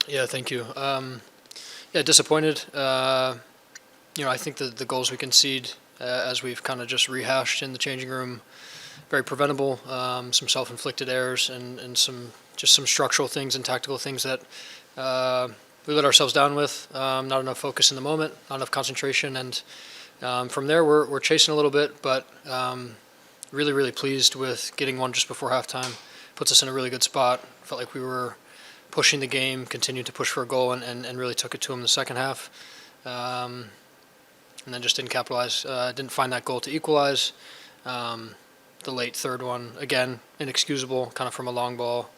Yeah, thank you. Yeah, disappointed. I think the goals we concede, as we've kind of just rehashed in the changing room, very preventable. Some self-inflicted errors and some structural things and tactical things that we let ourselves down with. Not enough focus in the moment, not enough concentration, and from there we're chasing a little bit, but really really pleased with getting one just before halftime. Puts us in a really good spot. Felt like we were pushing the game, continued to push for a goal, and really took it to them in the second half. And then just didn't capitalize. Didn't find that goal to equalize. The late third one, again, inexcusable, kind of from a long ball,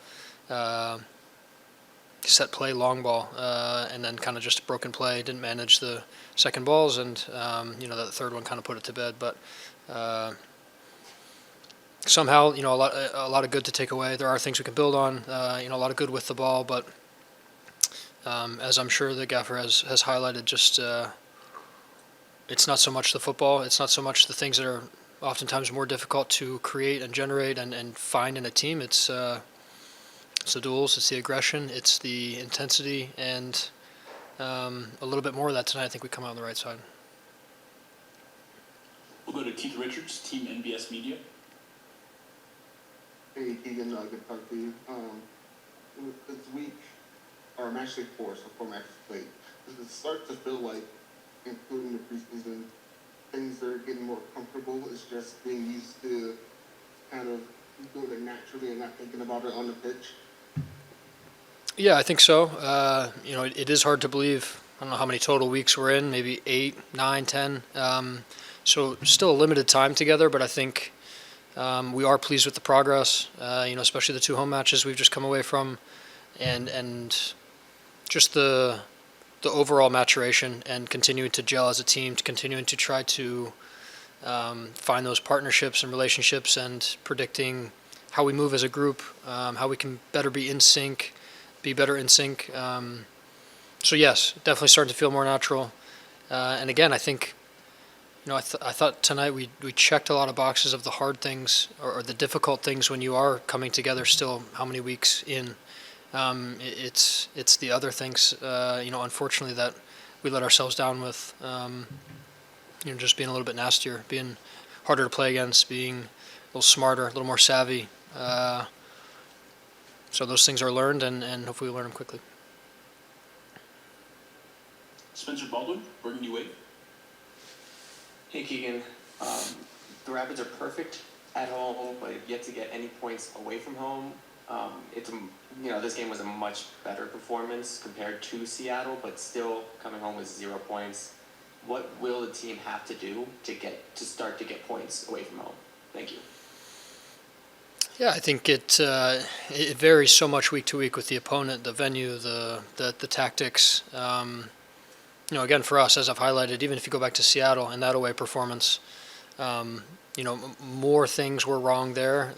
set play, long ball, and then kind of just a broken play. Didn't manage the second balls, and that third one kind of put it to bed. But somehow, a lot of good to take away. There are things we can build on. A lot of good with the ball, but as I'm sure the gaffer has highlighted, just it's not so much the football. It's not so much the things that are oftentimes more difficult to create and generate and find in a team. It's the duels, it's the aggression, it's the intensity, and a little bit more of that tonight. I think we come out on the right side. We'll go to Keith Richards, Team NBS Media. Hey, Keegan, good to talk to you. This week, or I'm actually four matches played. Does it start to feel like, including the preseason, things are getting more comfortable? It's just being used to kind of doing it naturally and not thinking about it on the pitch? Yeah, I think so. It is hard to believe. I don't know how many total weeks we're in, maybe 8, 9, 10. So still a limited time together, but I think we are pleased with the progress, especially the 2 home matches we've just come away from, and just the overall maturation and continuing to gel as a team, to continuing to try to find those partnerships and relationships and predicting how we move as a group, how we can better be better in sync. So yes, definitely starting to feel more natural. And again, I think, I thought tonight we checked a lot of boxes of the hard things or the difficult things when you are coming together still how many weeks in. It's the other things, unfortunately, that we let ourselves down with, just being a little bit nastier, being harder to play against, being a little smarter, a little more savvy. So those things are learned, and hopefully we learn them quickly. Spencer Baldwin, Burgundy Wave. Hey Keegan, the Rapids are perfect at home, but have yet to get any points away from home. This game was a much better performance compared to Seattle, but still coming home with 0 points. What will the team have to do to start to get points away from home? Thank you. Yeah, I think it varies so much week to week with the opponent, the venue, the tactics. Again, for us, as I've highlighted, even if you go back to Seattle and that away performance, more things were wrong there.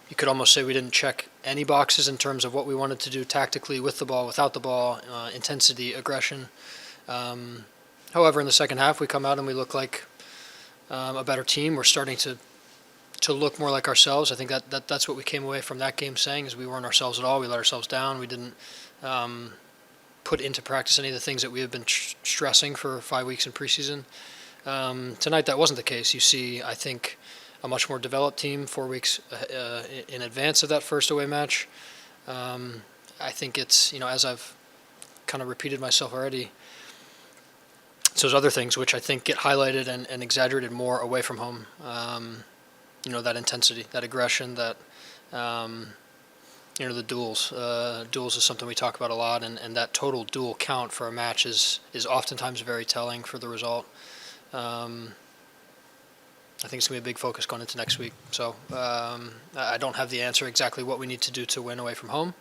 You could almost say we didn't check any boxes in terms of what we wanted to do tactically with the ball, without the ball, intensity, aggression. However, in the second half, we come out and we look like a better team. We're starting to look more like ourselves. I think that's what we came away from that game saying, is we weren't ourselves at all. We let ourselves down. We didn't put into practice any of the things that we have been stressing for 5 weeks in preseason. Tonight, that wasn't the case. You see, I think, a much more developed team 4 weeks in advance of that first away match. I think it's, as I've kind of repeated myself already, it's those other things which I think get highlighted and exaggerated more away from home. That intensity, that aggression, that, the duels. Duels is something we talk about a lot, and that total duel count for a match is oftentimes very telling for the result. I think it's going to be a big focus going into next week. So I don't have the answer exactly what we need to do to win away from home.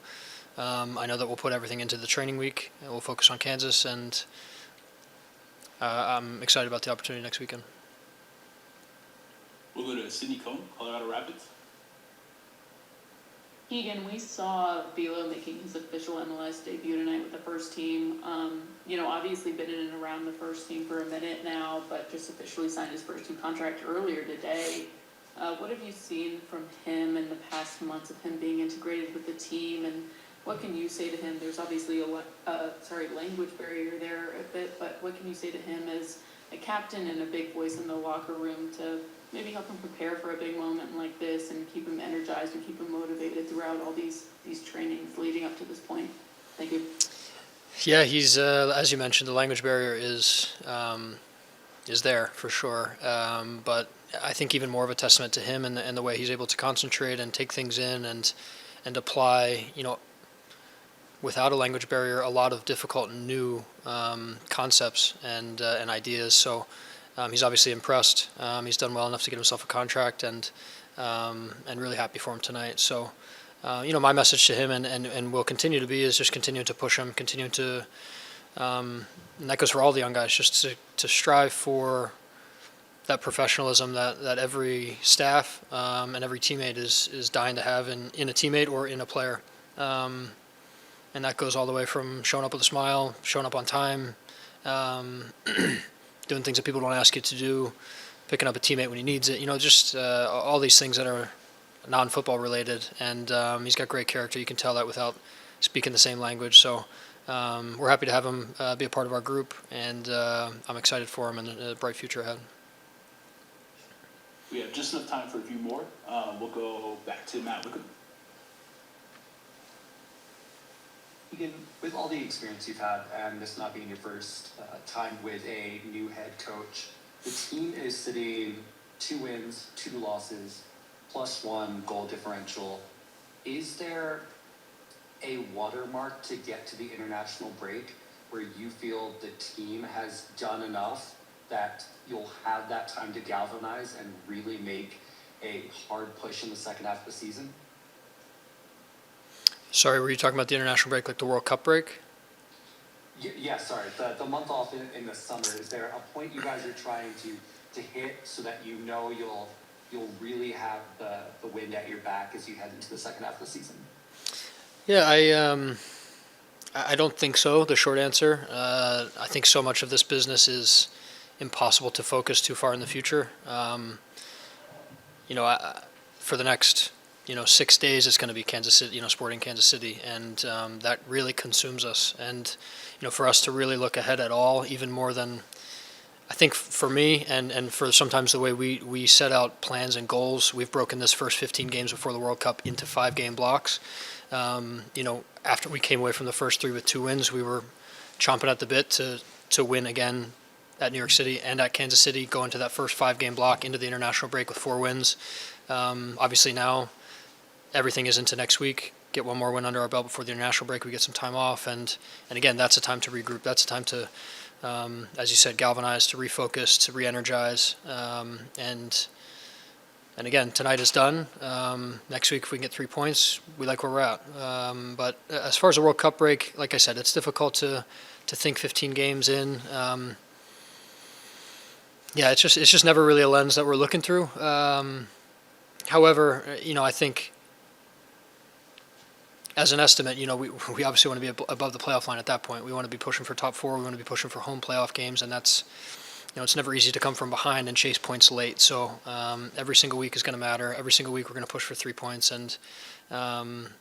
I know that we'll put everything into the training week, and we'll focus on Kansas, and I'm excited about the opportunity next weekend. We'll go to Sydney Cohn, Colorado Rapids. Keegan, we saw Velo making his official MLS debut tonight with the first team. Obviously been in and around the first team for a minute now, but just officially signed his first team contract earlier today. What have you seen from him in the past months of him being integrated with the team, and what can you say to him? There's obviously language barrier there a bit, but what can you say to him as a captain and a big voice in the locker room to maybe help him prepare for a big moment like this and keep him energized and keep him motivated throughout all these trainings leading up to this point? Thank you. Yeah, he's as you mentioned, the language barrier is there for sure. But I think even more of a testament to him and the way he's able to concentrate and take things in and apply, without a language barrier, a lot of difficult new concepts and ideas. So he's obviously impressed. He's done well enough to get himself a contract, and really happy for him tonight. So, my message to him and will continue to be is just continue to push him, continue to, and that goes for all the young guys, just to strive for that professionalism that every staff and every teammate is dying to have in a teammate or in a player. And that goes all the way from showing up with a smile, showing up on time, doing things that people don't ask you to do, picking up a teammate when he needs it. Just all these things that are non-football related. And he's got great character. You can tell that without speaking the same language. So we're happy to have him be a part of our group, and I'm excited for him and a bright future ahead. We have just enough time for a few more. We'll go back to Matt Wickham. Keegan, with all the experience you've had, and this not being your first time with a new head coach, the team is sitting 2 wins, 2 losses, +1 goal differential. Is there a watermark to get to the international break where you feel the team has done enough that you'll have that time to galvanize and really make a hard push in the second half of the season? Sorry, were you talking about the international break, like the World Cup break? Yeah, sorry. The month off in the summer, is there a point you guys are trying to hit so that you'll really have the wind at your back as you head into the second half of the season? Yeah, I don't think so, the short answer. I think so much of this business is impossible to focus too far in the future. For the next 6 days, it's going to be Kansas City, Sporting Kansas City, and that really consumes us. And for us to really look ahead at all, even more than I think for me, and for sometimes the way we set out plans and goals, we've broken this first 15 games before the World Cup into 5-game blocks. After we came away from the first 3 with 2 wins, we were chomping at the bit to win again at New York City and at Kansas City, go into that first 5-game block into the international break with 4 wins. Obviously now everything is into next week. Get 1 more win under our belt before the international break. We get some time off, and again, that's a time to regroup. That's a time to, as you said, galvanize, to refocus, to re-energize, and again, tonight is done. Next week, if we can get 3 points, we like where we're at. But as far as the World Cup break, like I said, it's difficult to think 15 games in. It's just never really a lens that we're looking through. However, I think as an estimate, we obviously want to be above the playoff line at that point. We want to be pushing for top 4. We want to be pushing for home playoff games, and that's, it's never easy to come from behind and chase points late. So every single week is going to matter. Every single week we're going to push for 3 points, and doesn't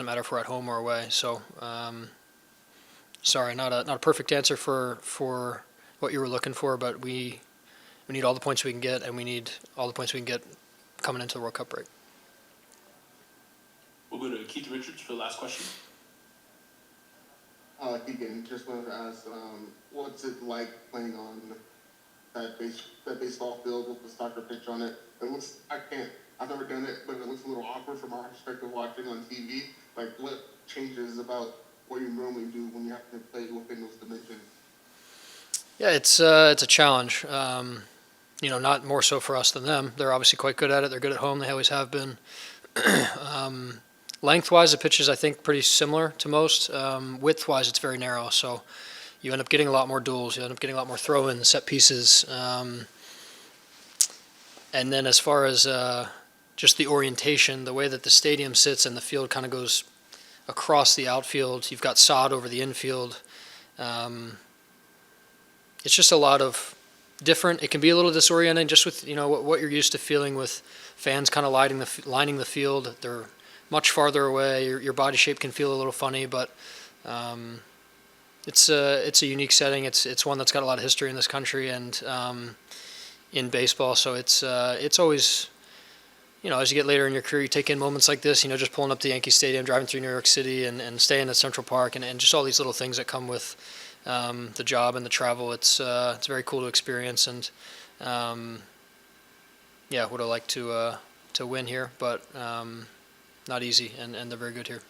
matter if we're at home or away. So sorry, not a perfect answer for what you were looking for, but we need all the points we can get, and we need all the points we can get coming into the World Cup break. We'll go to Keith Richards for the last question. Keegan, just wanted to ask, what's it like playing on that baseball field with the soccer pitch on it? I've never done it, but it looks a little awkward from our perspective watching on TV. Like, what changes about what you normally do when you have to play within those dimensions? Yeah, it's a challenge. Not more so for us than them. They're obviously quite good at it. They're good at home. They always have been. Lengthwise, the pitch is, I think, pretty similar to most. Widthwise, it's very narrow, so you end up getting a lot more duels. You end up getting a lot more throw-ins, set pieces. And then as far as just the orientation, the way that the stadium sits and the field kind of goes across the outfield, you've got sod over the infield. It's just a lot of different. It can be a little disorienting just with what you're used to feeling with fans kind of lining the field. They're much farther away. Your body shape can feel a little funny, but it's a unique setting. It's one that's got a lot of history in this country and in baseball. So it's always, as you get later in your career, you take in moments like this. Just pulling up to Yankee Stadium, driving through New York City, and staying at Central Park, and just all these little things that come with the job and the travel. It's very cool to experience, and would have liked to win here, but not easy, and they're very good here.